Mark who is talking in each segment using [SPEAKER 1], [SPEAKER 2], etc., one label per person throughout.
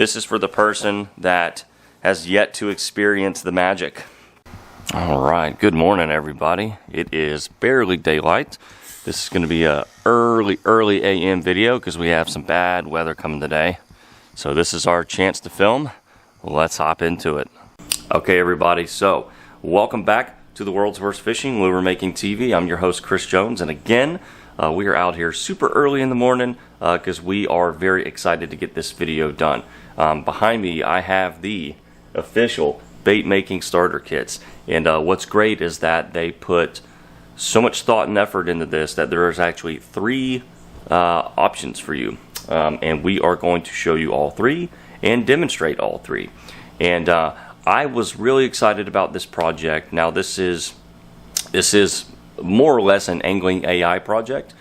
[SPEAKER 1] This is for the person that has yet to experience the magic. Alright, good morning everybody. It is barely daylight. This is going to be a early AM video because we have some bad weather coming today. So this is our chance to film. Let's hop into it. Okay everybody, so welcome back to the world's worst fishing, Lure Making TV. I'm your host Chris Jones, and again we are out here super early in the morning because we are very excited to get this video done. Behind me I have the official bait making starter kits, and what's great is that they put so much thought and effort into this that there is actually three options for you, and we are going to show you all three and demonstrate all three. And I was really excited about this project. Now this is more or less an angling AI project.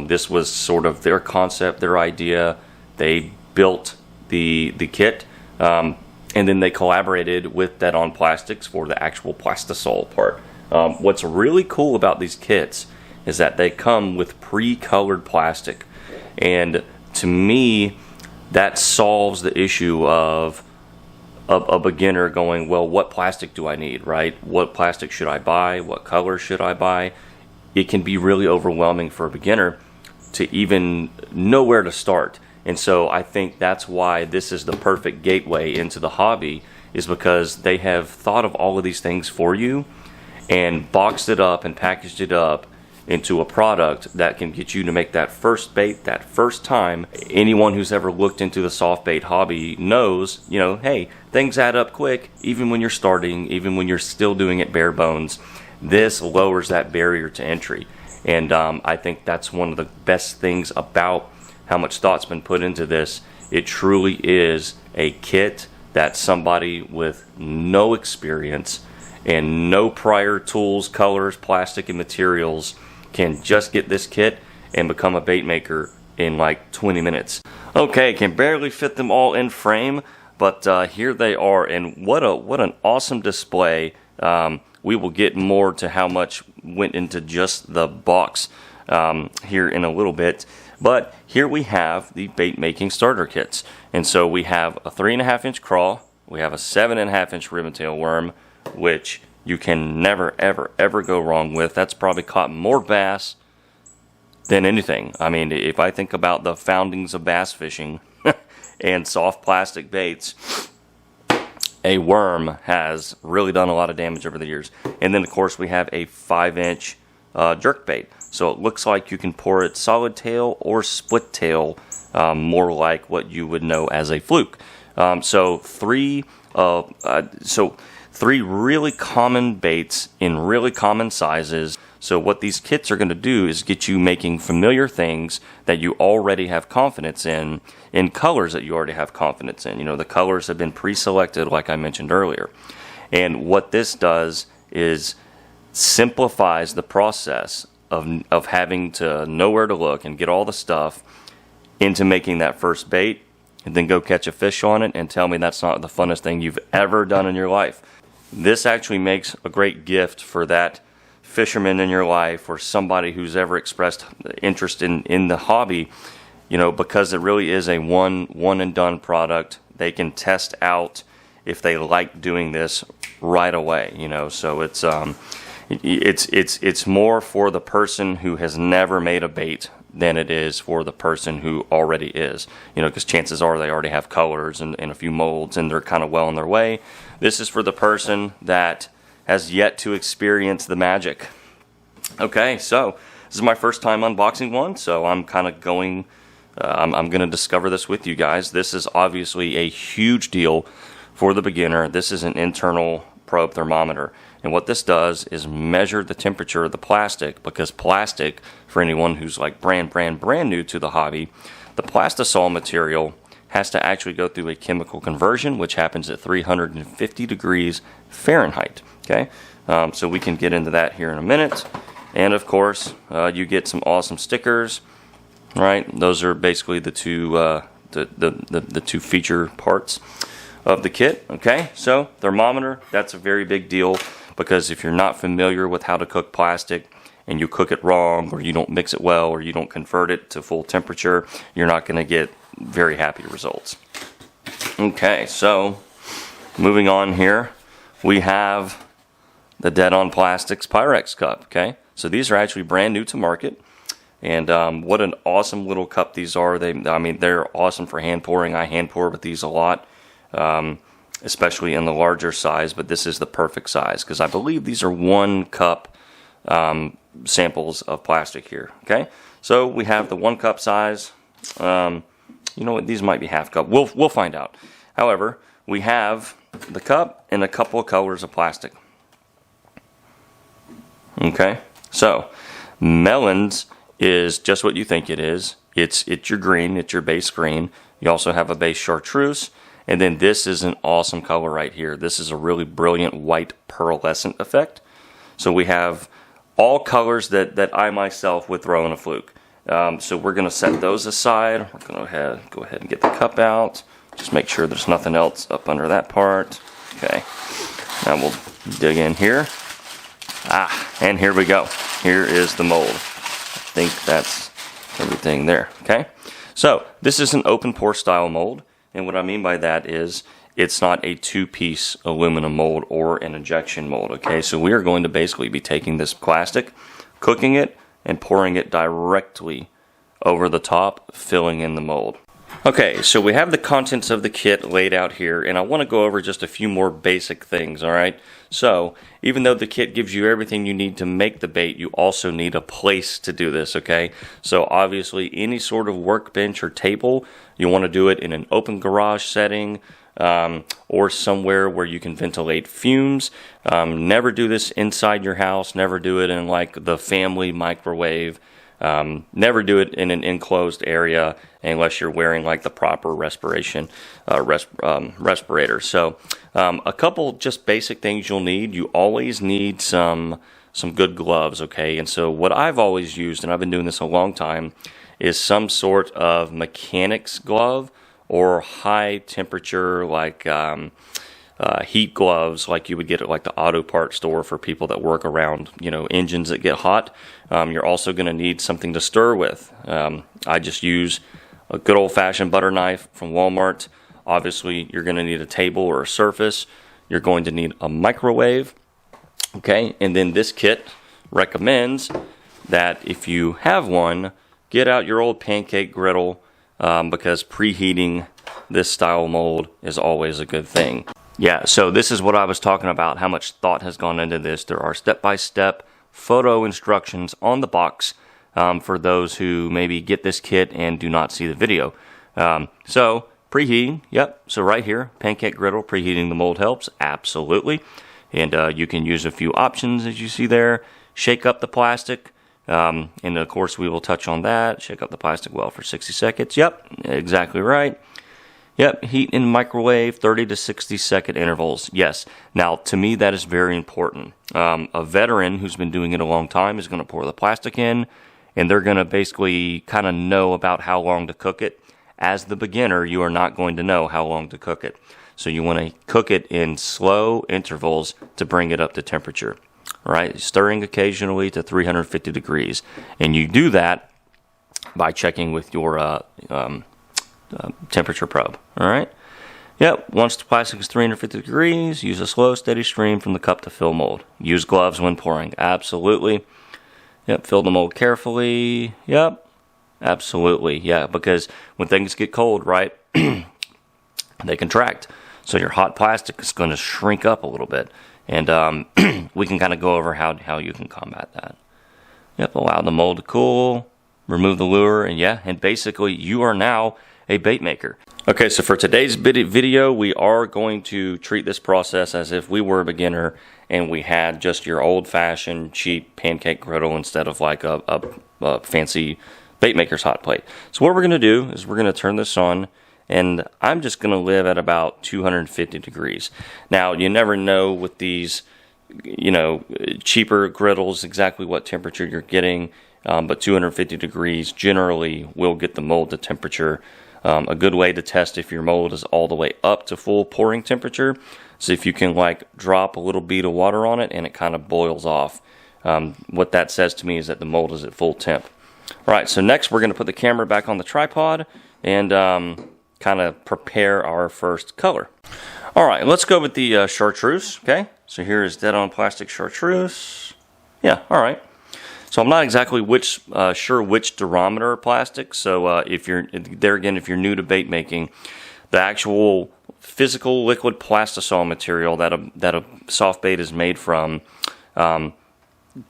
[SPEAKER 1] This was sort of their concept, their idea. They built the kit, and then they collaborated with Dead On Plastics for the actual plastisol part. What's really cool about these kits is that they come with pre-colored plastic, and to me that solves the issue of a beginner going, well, what plastic do I need, right? What plastic should I buy? What color should I buy? It can be really overwhelming for a beginner to even know where to start. And so I think that's why this is the perfect gateway into the hobby, is because they have thought of all of these things for you and boxed it up and packaged it up into a product that can get you to make that first bait that first time. Anyone who's ever looked into the soft bait hobby knows, you know, hey, things add up quick, even when you're starting, even when you're still doing it bare bones. This lowers that barrier to entry, and I think that's one of the best things about how much thought's been put into this. It truly is a kit that somebody with no experience and no prior tools, colors, plastic, and materials can just get this kit and become a bait maker in like 20 minutes. Okay, can barely fit them all in frame, but here they are, and what an awesome display. We will get more to how much went into just the box here in a little bit. But here we have the bait making starter kits. And so we have a 3.5 inch craw, we have a 7.5 inch ribbon-tail worm, which you can never ever go wrong with. That's probably caught more bass than anything. I mean, if I think about the foundings of bass fishing and soft plastic baits, a worm has really done a lot of damage over the years. And then of course we have a 5-inch jerk bait. So it looks like you can pour it solid tail or split tail, more like what you would know as a fluke. So three really common baits in really common sizes. So what these kits are going to do is get you making familiar things that you already have confidence in colors that you already have confidence in. You know, the colors have been pre-selected like I mentioned earlier. And what this does is simplifies the process of having to know where to look and get all the stuff into making that first bait, and then go catch a fish on it and tell me that's not the funnest thing you've ever done in your life. This actually makes a great gift for that fisherman in your life, or somebody who's ever expressed interest in the hobby, you know, because it really is a one and done product. They can test out if they like doing this right away, you know. So it's more for the person who has never made a bait than it is for the person who already is, you know, because chances are they already have colors and a few molds and they're kind of well on their way. This is for the person that has yet to experience the magic. Okay, so this is my first time unboxing one, so I'm kind of going, I'm going to discover this with you guys. This is obviously a huge deal for the beginner. This is an internal probe thermometer, and what this does is measure the temperature of the plastic, because plastic, for anyone who's like brand new to the hobby, the plastisol material has to actually go through a chemical conversion, which happens at 350 degrees Fahrenheit. Okay, so we can get into that here in a minute. And of course, you get some awesome stickers, right? Those are basically the two the two feature parts of the kit. Okay, so thermometer, that's a very big deal, because if you're not familiar with how to cook plastic and you cook it wrong, or you don't mix it well, or you don't convert it to full temperature, you're not going to get very happy results. Okay, so moving on here, we have the Dead on Plastics Pyrex cup. Okay, so these are actually brand new to market, and what an awesome little cup these are. They're awesome for hand pouring. I hand pour with these a lot, especially in the larger size. But this is the perfect size because I believe these are 1 cup samples of plastic here. Okay, so we have the 1 cup size. You know what? These might be half cup. We'll find out. However, we have the cup and a couple of colors of plastic. Okay, so Melons is just what you think it is. It's your green. It's your base green. You also have a base chartreuse, and then this is an awesome color right here. This is a really brilliant white pearlescent effect. So we have all colors that I myself would throw in a fluke. So we're going to set those aside. We're going to go ahead and get the cup out. Just make sure there's nothing else up under that part. Okay. Now we'll dig in here. And here we go. Here is the mold. I think that's everything there. Okay. So this is an open pour style mold. And what I mean by that is it's not a 2-piece aluminum mold or an injection mold. Okay. So we are going to basically be taking this plastic, cooking it, and pouring it directly over the top, filling in the mold. Okay, so we have the contents of the kit laid out here, and I want to go over just a few more basic things, alright? So, even though the kit gives you everything you need to make the bait, you also need a place to do this, okay? So, obviously, any sort of workbench or table, you want to do it in an open garage setting, or somewhere where you can ventilate fumes. Never do this inside your house. Never do it in like the family microwave. Never do it in an enclosed area unless you're wearing like the proper respirator. So a couple just basic things you'll need. You always need some good gloves, okay? And so what I've always used, and I've been doing this a long time, is some sort of mechanic's glove or high temperature like heat gloves like you would get at like the auto parts store for people that work around, engines that get hot. You're also going to need something to stir with. I just use a good old-fashioned butter knife from Walmart. Obviously, you're going to need a table or a surface. You're going to need a microwave. Okay, and then this kit recommends that if you have one, get out your old pancake griddle, because preheating this style mold is always a good thing. Yeah, so this is what I was talking about, how much thought has gone into this. There are step-by-step photo instructions on the box for those who maybe get this kit and do not see the video. So, preheating, yep, so right here, pancake griddle, preheating the mold helps, absolutely. And you can use a few options as you see there. Shake up the plastic. And of course we will touch on that. Shake up the plastic well for 60 seconds. Yep, exactly right. Yep, heat in microwave, 30 to 60 second intervals. Yes. Now, to me, that is very important. A veteran who's been doing it a long time is going to pour the plastic in, and they're going to basically kind of know about how long to cook it. As the beginner, you are not going to know how long to cook it. So you want to cook it in slow intervals to bring it up to temperature. Right, stirring occasionally to 350 degrees, and you do that by checking with your temperature probe. All right. Yep. Once the plastic is 350 degrees, use a slow, steady stream from the cup to fill mold. Use gloves when pouring. Absolutely. Yep. Fill the mold carefully. Yep. Absolutely. Yeah. Because when things get cold, right, they contract. So your hot plastic is going to shrink up a little bit. And we can kind of go over how you can combat that. Yep, allow the mold to cool, remove the lure, and basically you are now a bait maker. Okay, so for today's video, we are going to treat this process as if we were a beginner and we had just your old-fashioned cheap pancake griddle instead of like a fancy bait maker's hot plate. So what we're going to do is we're going to turn this on, and I'm just going to live at about 250 degrees. Now, you never know with these, cheaper griddles exactly what temperature you're getting, but 250 degrees generally will get the mold to temperature. A good way to test if your mold is all the way up to full pouring temperature is if you can drop a little bead of water on it and it kind of boils off. What that says to me is that the mold is at full temp. All right, so next we're going to put the camera back on the tripod, and kind of prepare our first color. All right, let's go with the chartreuse. Okay, so here is dead on plastic chartreuse. Yeah, all right. So I'm not exactly sure which durometer plastic. So if you're new to bait making, the actual physical liquid plastisol material that a soft bait is made from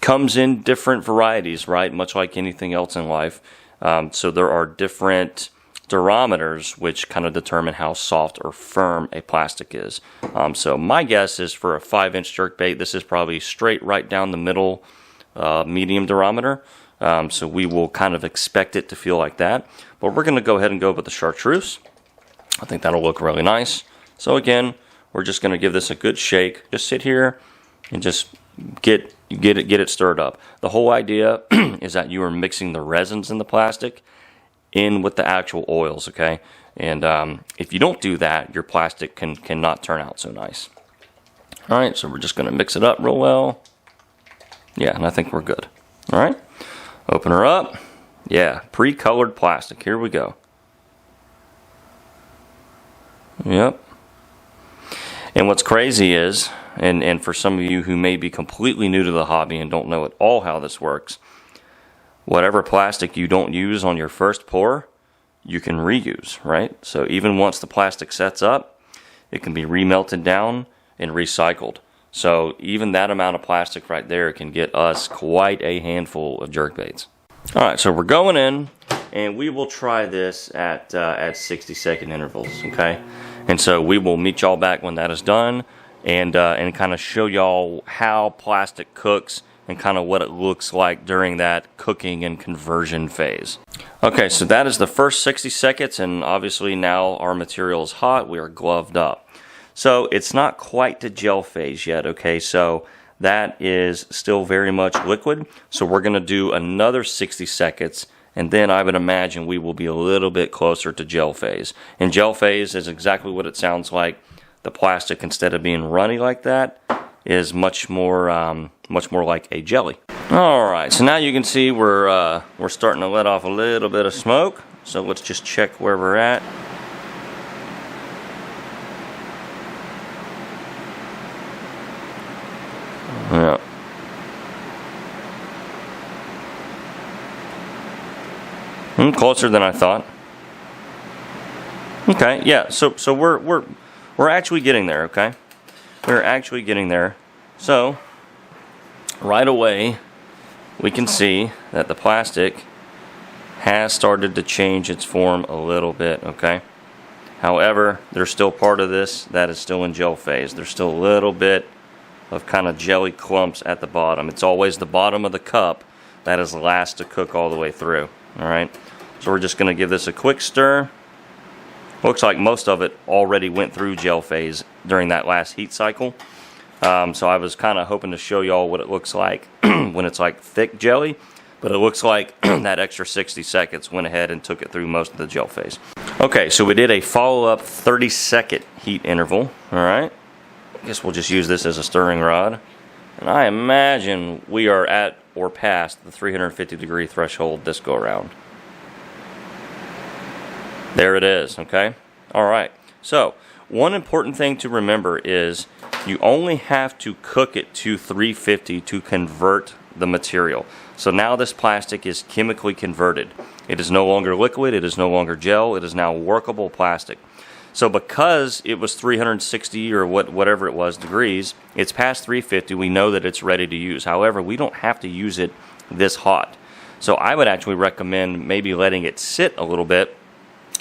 [SPEAKER 1] comes in different varieties, right? Much like anything else in life. So there are different durometers which kind of determine how soft or firm a plastic is. So my guess is for a 5-inch jerkbait, this is probably straight right down the middle, medium durometer. So we will kind of expect it to feel like that. But we're going to go ahead and go with the chartreuse. I think that'll look really nice. So again, we're just going to give this a good shake. Just sit here and just get it stirred up. The whole idea is that you are mixing the resins in the plastic in with the actual oils, okay? And if you don't do that, your plastic cannot turn out so nice. All right, so we're just going to mix it up real well. Yeah, and I think we're good. All right, open her up. Yeah, pre-colored plastic. Here we go. Yep. And what's crazy is, and for some of you who may be completely new to the hobby and don't know at all how this works, whatever plastic you don't use on your first pour, you can reuse, right? So even once the plastic sets up, it can be remelted down and recycled. So even that amount of plastic right there can get us quite a handful of jerkbaits. All right, so we're going in, and we will try this at 60-second intervals, okay? And so we will meet y'all back when that is done, and kind of show y'all how plastic cooks and kind of what it looks like during that cooking and conversion phase. Okay, so that is the first 60 seconds, and obviously now our material is hot. We are gloved up. So it's not quite to gel phase yet, okay? So that is still very much liquid. So we're going to do another 60 seconds, and then I would imagine we will be a little bit closer to gel phase. And gel phase is exactly what it sounds like. The plastic, instead of being runny like that, is much more like a jelly. All right, so now you can see we're starting to let off a little bit of smoke. So let's just check where we're at. Yeah. Closer than I thought. Okay, yeah. So we're actually getting there. Okay, we're actually getting there. So right away, we can see that the plastic has started to change its form a little bit. Okay. However, there's still part of this that is still in gel phase. There's still a little bit of kind of jelly clumps at the bottom. It's always the bottom of the cup that is last to cook all the way through. All right, so we're just going to give this a quick stir. Looks like most of it already went through gel phase during that last heat cycle. So I was kind of hoping to show y'all what it looks like when it's like thick jelly, but it looks like that extra 60 seconds went ahead and took it through most of the gel phase. Okay, so we did a follow-up 30-second heat interval. All right. I guess we'll just use this as a stirring rod. And I imagine we are at or past the 350-degree threshold this go-around. There it is, okay? All right. So, one important thing to remember is you only have to cook it to 350 to convert the material. So now this plastic is chemically converted. It is no longer liquid, it is no longer gel, it is now workable plastic. So because it was 360 or whatever it was degrees, it's past 350, we know that it's ready to use. However, we don't have to use it this hot. So I would actually recommend maybe letting it sit a little bit.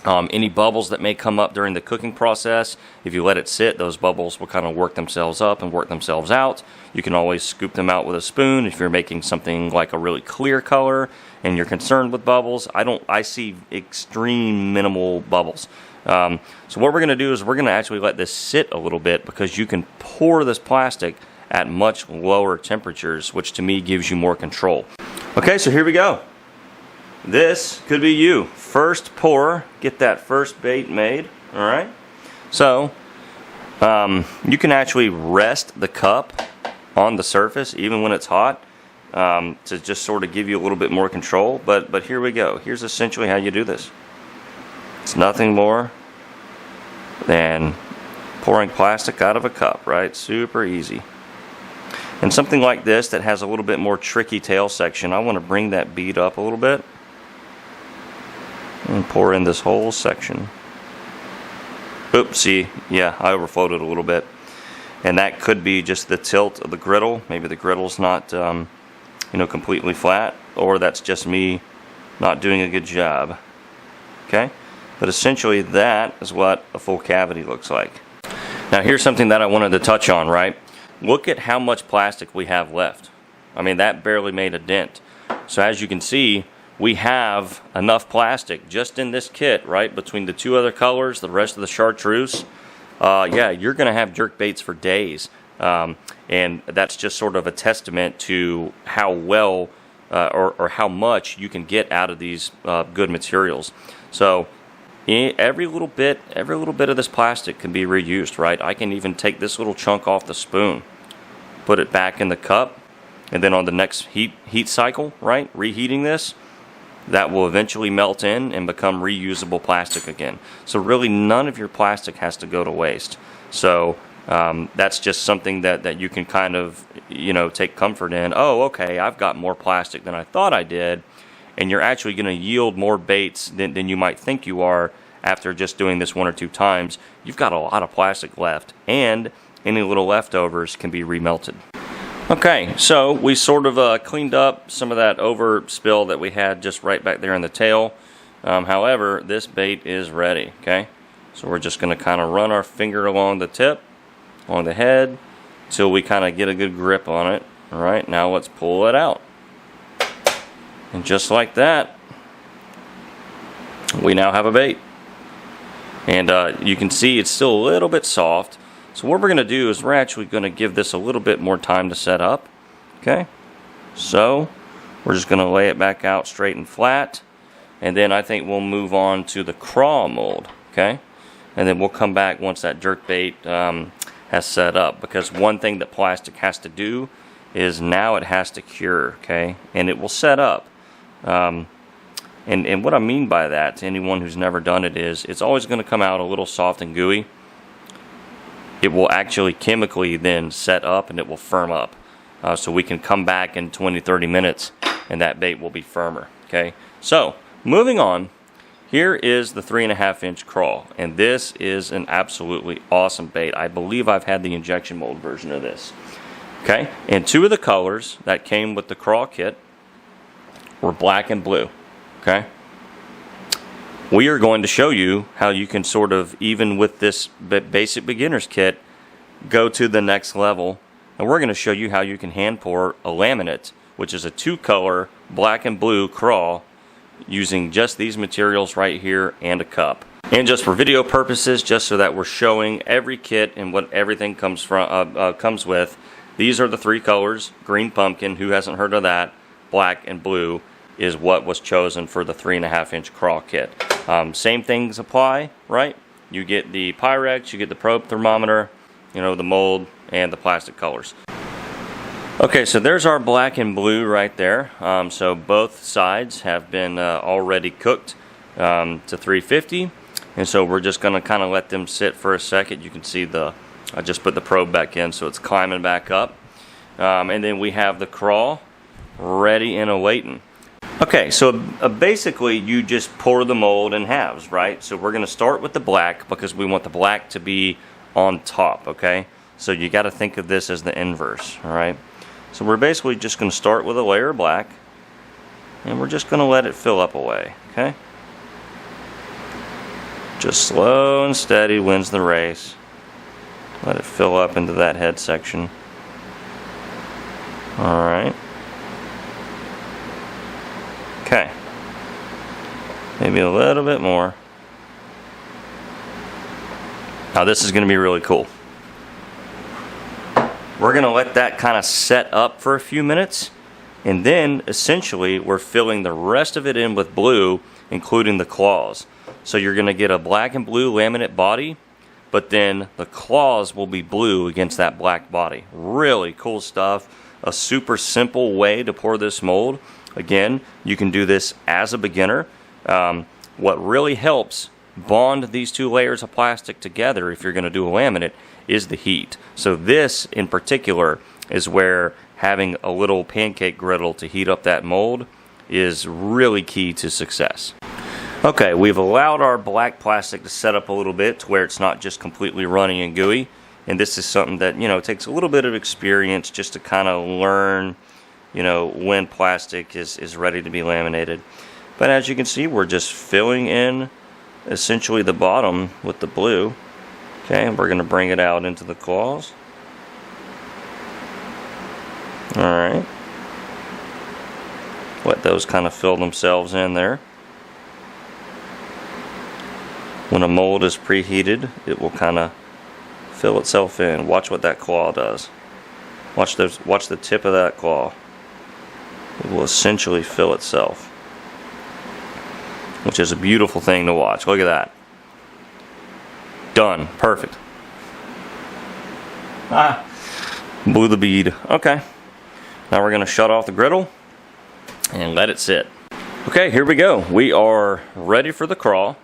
[SPEAKER 1] Any bubbles that may come up during the cooking process, if you let it sit, those bubbles will kind of work themselves up and work themselves out. You can always scoop them out with a spoon if you're making something like a really clear color and you're concerned with bubbles. I see extreme minimal bubbles. So what we're going to do is we're going to actually let this sit a little bit because you can pour this plastic at much lower temperatures, which to me gives you more control. Okay, so here we go. This could be you. First pour, get that first bait made, all right? So, you can actually rest the cup on the surface, even when it's hot, to just sort of give you a little bit more control. But here we go. Here's essentially how you do this. It's nothing more than pouring plastic out of a cup, right? Super easy. And something like this that has a little bit more tricky tail section, I want to bring that bead up a little bit and pour in this whole section. Oops, see, yeah, I overflowed it a little bit. And that could be just the tilt of the griddle. Maybe the griddle's not completely flat, or that's just me not doing a good job. Okay? But essentially that is what a full cavity looks like. Now here's something that I wanted to touch on, right? Look at how much plastic we have left. I mean, that barely made a dent. So as you can see, we have enough plastic just in this kit, right? Between the two other colors, the rest of the chartreuse, yeah, you're going to have jerk baits for days. And that's just sort of a testament to how well or how much you can get out of these good materials. So every little bit of this plastic can be reused, right? I can even take this little chunk off the spoon, put it back in the cup, and then on the next heat cycle, right, reheating this, that will eventually melt in and become reusable plastic again. So really none of your plastic has to go to waste. So that's just something that you can kind of take comfort in. Oh, okay, I've got more plastic than I thought I did, and you're actually going to yield more baits than you might think you are after just doing this 1 or 2 times. You've got a lot of plastic left, and any little leftovers can be remelted. Okay, so we sort of cleaned up some of that overspill that we had just right back there in the tail. However, this bait is ready, okay? So we're just going to kind of run our finger along the tip, along the head, till we kind of get a good grip on it. All right, now let's pull it out. And just like that, we now have a bait. And you can see it's still a little bit soft. So what we're going to do is we're actually going to give this a little bit more time to set up. Okay, so we're just going to lay it back out straight and flat, and then I think we'll move on to the craw mold. Okay, and then we'll come back once that jerk bait has set up, because one thing that plastic has to do is now it has to cure. Okay, and it will set up. And what I mean by that, to anyone who's never done it, is it's always going to come out a little soft and gooey. It will actually chemically then set up and it will firm up. So we can come back in 20-30 minutes and that bait will be firmer. Okay, so moving on, here is the 3.5-inch craw, and this is an absolutely awesome bait. I believe I've had the injection mold version of this. Okay, and 2 of the colors that came with the craw kit were black and blue. Okay, we are going to show you how you can sort of, even with this basic beginner's kit, go to the next level. And we're going to show you how you can hand pour a laminate, which is a 2-color black and blue craw, using just these materials right here and a cup. And just for video purposes, just so that we're showing every kit and what everything comes with, these are the 3 colors. Green pumpkin, who hasn't heard of that? Black and blue is what was chosen for the 3.5-inch craw kit. Same things apply, right? You get the Pyrex, you get the probe thermometer, the mold, and the plastic colors. Okay, so there's our black and blue right there. So both sides have been already cooked to 350, and so we're just going to kind of let them sit for a second. You can see I just put the probe back in, so it's climbing back up. And then we have the craw ready and awaiting. Okay, so basically you just pour the mold in halves, right? So we're going to start with the black because we want the black to be on top, okay? So you got to think of this as the inverse, all right? So we're basically just going to start with a layer of black, and we're just going to let it fill up away, okay? Just slow and steady wins the race. Let it fill up into that head section. All right. Okay, maybe a little bit more. Now this is going to be really cool. We're going to let that kind of set up for a few minutes, and then essentially we're filling the rest of it in with blue, including the claws. So you're going to get a black and blue laminate body, but then the claws will be blue against that black body. Really cool stuff. A super simple way to pour this mold. Again, you can do this as a beginner. What really helps bond these two layers of plastic together if you're going to do a laminate is the heat. So this in particular is where having a little pancake griddle to heat up that mold is really key to success. Okay, we've allowed our black plastic to set up a little bit to where it's not just completely runny and gooey. And this is something that, you know, takes a little bit of experience just to kind of learn, you know, when plastic is ready to be laminated. But as you can see, we're just filling in essentially the bottom with the blue. Okay, and we're going to bring it out into the claws. Alright. Let those kind of fill themselves in there. When a mold is preheated, it will kind of fill itself in. Watch what that claw does. Watch the tip of that claw. It will essentially fill itself, which is a beautiful thing to watch. Look at that. Done. Perfect. Blew the bead. Okay. Now we're going to shut off the griddle and let it sit. Okay, here we go. We are ready for the craw.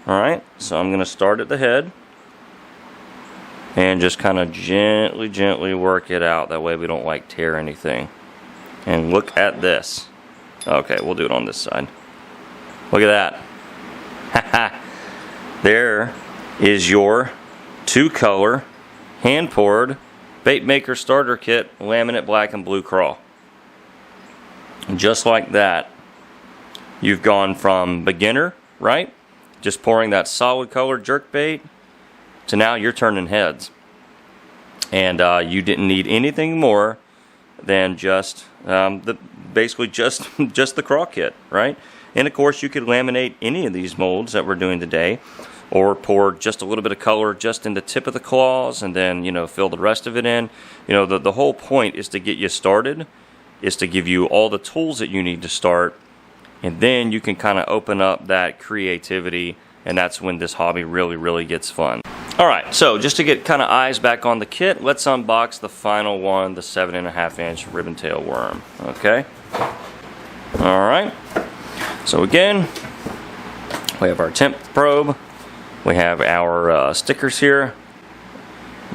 [SPEAKER 1] Alright, so I'm going to start at the head and just kind of gently work it out. That way we don't like tear anything. And look at this. Okay, we'll do it on this side. Look at that. There is your 2-color hand-poured bait maker starter kit laminate black and blue craw. And just like that, you've gone from beginner, right? Just pouring that solid color jerk bait to now you're turning heads. And you didn't need anything more than just basically just the craw kit, right? And of course you could laminate any of these molds that we're doing today, or pour just a little bit of color just in the tip of the claws and then, you know, fill the rest of it in. You know, the whole point is to get you started, is to give you all the tools that you need to start, and then you can kind of open up that creativity, and that's when this hobby really gets fun. Alright, so just to get kind of eyes back on the kit, let's unbox the final one, the 7.5-inch ribbon tail worm. Okay? Alright, so again, we have our temp probe, we have our stickers here.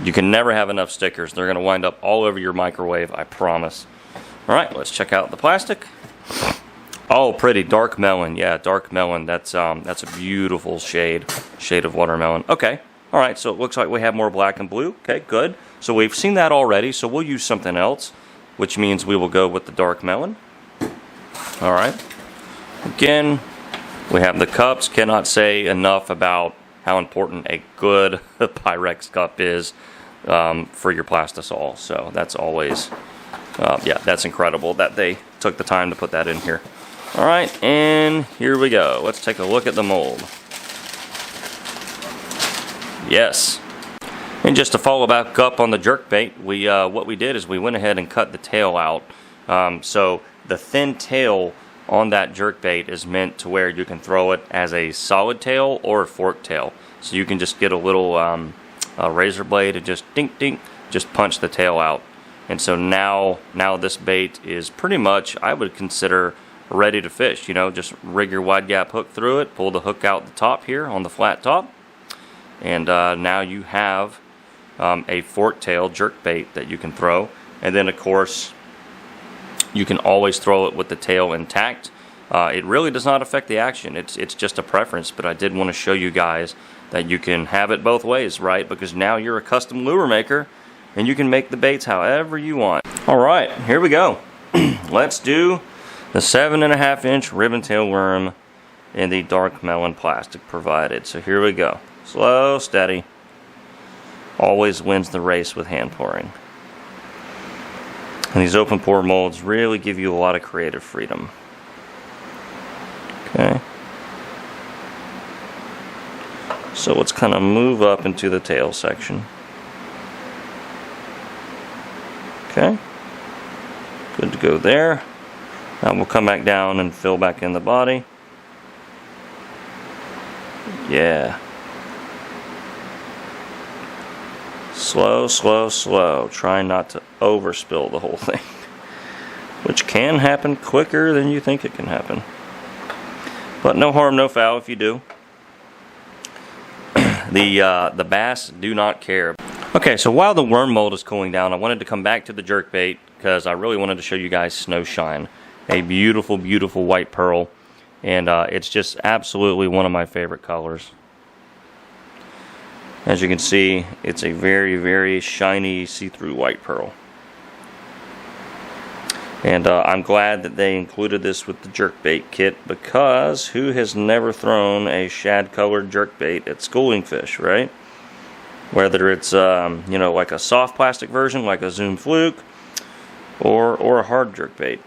[SPEAKER 1] You can never have enough stickers. They're going to wind up all over your microwave, I promise. Alright, let's check out the plastic. Oh, pretty. Dark melon. Yeah, dark melon. That's a beautiful shade of watermelon. Okay. All right, so it looks like we have more black and blue. Okay, good. So we've seen that already, so we'll use something else, which means we will go with the dark melon. All right. Again, we have the cups. Cannot say enough about how important a good Pyrex cup is for your plastisol. So that's always, yeah, that's incredible that they took the time to put that in here. All right, and here we go. Let's take a look at the mold. Yes. And just to follow back up on the jerkbait, what we did is we went ahead and cut the tail out. So the thin tail on that jerkbait is meant to where you can throw it as a solid tail or a forked tail. So you can just get a little razor blade and just dink dink, just punch the tail out. And so now this bait is pretty much, I would consider, ready to fish. You know, just rig your wide gap hook through it, pull the hook out the top here on the flat top, and now you have a fork tail jerk bait that you can throw. And then of course you can always throw it with the tail intact. It really does not affect the action. It's just a preference, but I did want to show you guys that you can have it both ways, right? Because now you're a custom lure maker and you can make the baits however you want. Alright, here we go. Let's do the 7.5-inch ribbon tail worm in the dark melon plastic provided. So here we go. Slow, steady. Always wins the race with hand pouring. And these open pour molds really give you a lot of creative freedom. Okay. So let's kind of move up into the tail section. Okay. Good to go there. Now we'll come back down and fill back in the body. Yeah. Slow, slow, slow. Try not to overspill the whole thing, which can happen quicker than you think it can happen. But no harm, no foul if you do. The bass do not care. Okay, so while the worm mold is cooling down, I wanted to come back to the jerkbait because I really wanted to show you guys Snow Shine, a beautiful, beautiful white pearl, and it's just absolutely one of my favorite colors. As you can see, it's a very, very shiny, see-through white pearl. And I'm glad that they included this with the jerkbait kit, because who has never thrown a shad-colored jerkbait at schooling fish, right? Whether it's you know, like a soft plastic version, like a Zoom Fluke, or a hard jerkbait.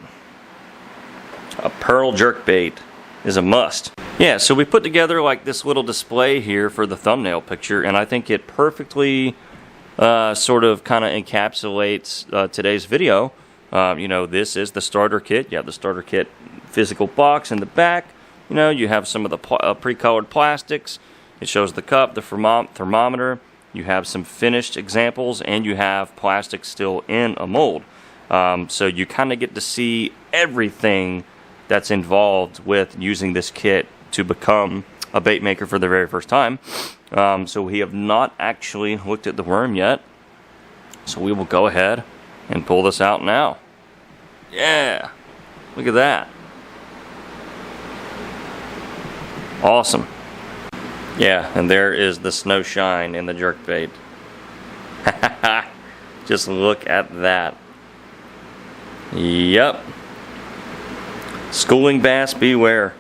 [SPEAKER 1] A pearl jerkbait is a must. Yeah, so we put together like this little display here for the thumbnail picture, and I think it perfectly sort of kind of encapsulates today's video. You know, this is the starter kit. You have the starter kit physical box in the back. You know, you have some of the pre-colored plastics. It shows the cup, the thermometer. You have some finished examples, and you have plastic still in a mold. So you kind of get to see everything that's involved with using this kit to become a bait maker for the very first time. So we have not actually looked at the worm yet. So we will go ahead and pull this out now. Yeah, look at that. Awesome. Yeah, and there is the Snow Shine in the jerkbait. Just look at that. Yep. Schooling bass beware.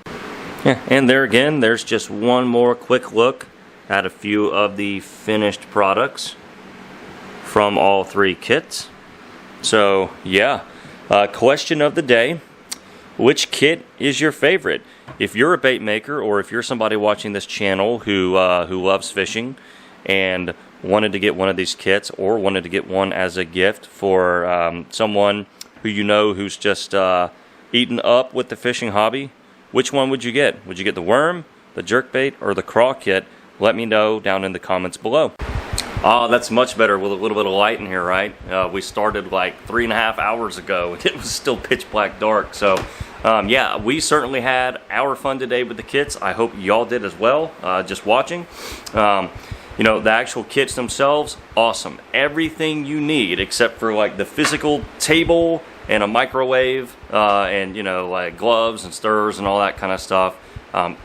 [SPEAKER 1] Yeah, and there again, there's just one more quick look at a few of the finished products from all three kits. So yeah, question of the day: which kit is your favorite? If you're a bait maker, or if you're somebody watching this channel who loves fishing and wanted to get one of these kits, or wanted to get one as a gift for someone who you know who's just eaten up with the fishing hobby, which one would you get? Would you get the worm, the jerkbait, or the craw kit? Let me know down in the comments below. That's much better with a little bit of light in here, right? We started like 3.5 hours ago. It was still pitch black dark. So yeah, we certainly had our fun today with the kits. I hope y'all did as well, just watching. You know, the actual kits themselves, awesome. Everything you need except for like the physical table and a microwave, and you know, like gloves and stirrers and all that kind of stuff.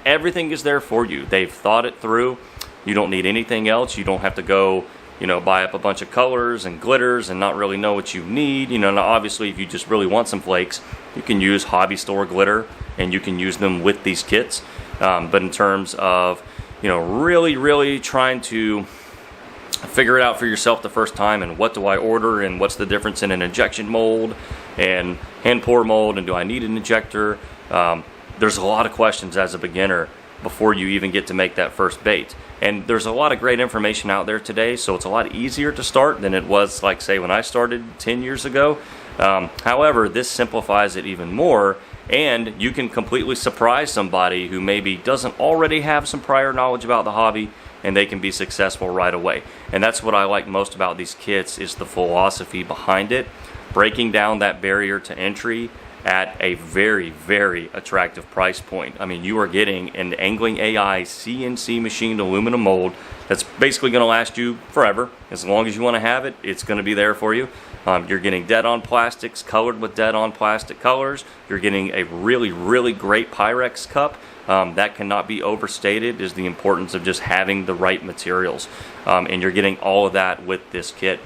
[SPEAKER 1] Everything is there for you. They've thought it through. You don't need anything else. You don't have to go, you know, buy up a bunch of colors and glitters and not really know what you need. You know, now obviously if you just really want some flakes, you can use hobby store glitter and you can use them with these kits. But in terms of, you know, really trying to figure it out for yourself the first time, and what do I order, and what's the difference in an injection mold and hand pour mold, and do I need an injector? There's a lot of questions as a beginner before you even get to make that first bait. And there's a lot of great information out there today, so it's a lot easier to start than it was, like, say, when I started 10 years ago. However, this simplifies it even more, and you can completely surprise somebody who maybe doesn't already have some prior knowledge about the hobby, and they can be successful right away. And that's what I like most about these kits, is the philosophy behind it, breaking down that barrier to entry at a very attractive price point. I mean, you are getting an Angling AI CNC machined aluminum mold that's basically going to last you forever. As long as you want to have it, it's going to be there for you. You're getting dead-on plastics colored with dead-on plastic colors. You're getting a really great Pyrex cup. That cannot be overstated, is the importance of just having the right materials. And you're getting all of that with this kit.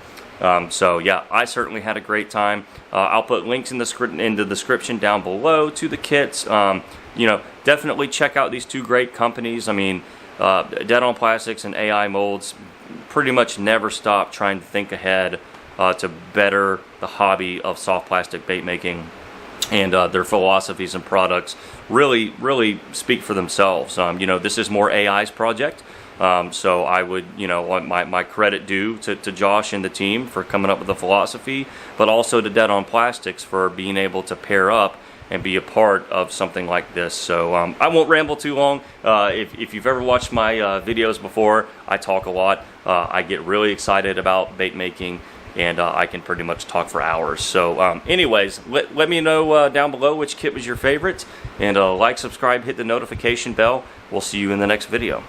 [SPEAKER 1] So yeah, I certainly had a great time. I'll put links in the description down below to the kits. You know, definitely check out these two great companies. I mean, Dead On Plastics and AI Molds pretty much never stop trying to think ahead to better the hobby of soft plastic bait making. And their philosophies and products really speak for themselves. You know, this is more AI's project. So I would, you know, want my credit due to Josh and the team for coming up with the philosophy, but also to Dead On Plastics for being able to pair up and be a part of something like this. So I won't ramble too long. If you've ever watched my videos before, I talk a lot. I get really excited about bait making, and I can pretty much talk for hours. So anyways, let me know down below which kit was your favorite, and like, subscribe, hit the notification bell. We'll see you in the next video.